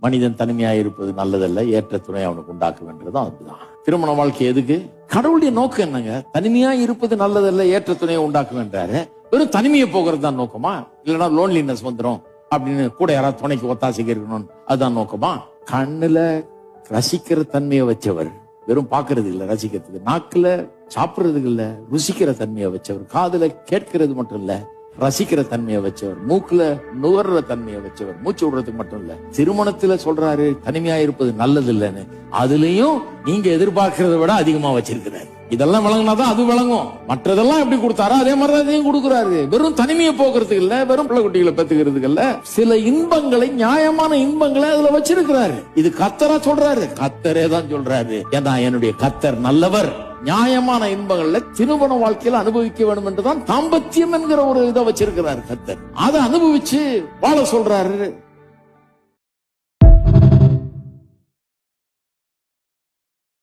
மனிதன் தனிமையாக இருப்பது நல்லதல்ல, ஏற்ற துணை அவனுக்கு உண்டாக்க வேண்டியதும் அதுதான். திருமண வாழ்க்கை எதுக்கு? கடவுளுடைய நோக்கம் என்னங்க? தனிமையா இருப்பது நல்லதல்ல, ஏற்ற துணையை உண்டாக்க வேண்டாரு. வெறும் தனிமையை போகிறது தான் நோக்கமா? இல்லைன்னா லோன்லினஸ் வந்துடும் அப்படின்னு கூட யாராவது துணைக்கு ஒத்தாசைக்கு இருக்கணும், அதுதான் நோக்கமா? கண்ணுல ரசிக்கிற தன்மையை வச்சவர், வெறும் பாக்குறது இல்ல ரசிக்கிறதுக்கு, நாக்குல சாப்பிடுறதுக்கு இல்ல ருசிக்கிற தன்மையை வச்சவர், காதுல கேட்கிறது மட்டும் இல்ல ரசிக்கிற தன்மையை வச்சவர், மூக்குல நுகர்ற தன்மையை வச்சவர், மூச்சு விடுறதுக்கு மட்டும் இல்ல. திருமணத்துல சொல்றாரு தனிமையா இருப்பது நல்லது இல்லைன்னு, அதுலயும் நீங்க எதிர்பார்க்கிறத விட அதிகமா வச்சிருக்கிறாரு. இதெல்லாம் விளங்கினாதான் அது விளங்கும். மற்றதெல்லாம் எப்படி கொடுத்தாரோ அதே மாதிரிதான் இதையும் கொடுக்குறாரு. வெறும் தனிமையை போக்குறதுக்கு இல்ல, வெறும் பிள்ளை குட்டிகளை பெத்துக்கிறதுக்கு இல்ல, சில இன்பங்களை, நியாயமான இன்பங்களை அதுல வச்சிருக்கிறாரு. இது கர்த்தரா சொல்றாரு? கர்த்தரே தான் சொல்றாரு. ஏன்னா என்னுடைய கர்த்தர் நல்லவர். நியாயமான இன்பங்கள்ல திருமண வாழ்க்கையில அனுபவிக்க வேண்டும் என்றுதான் தாம்பத்தியம் என்கிற ஒரு இதை வச்சிருக்கிறாரு கர்த்தர். அதை அனுபவிச்சு வாழ சொல்றாரு.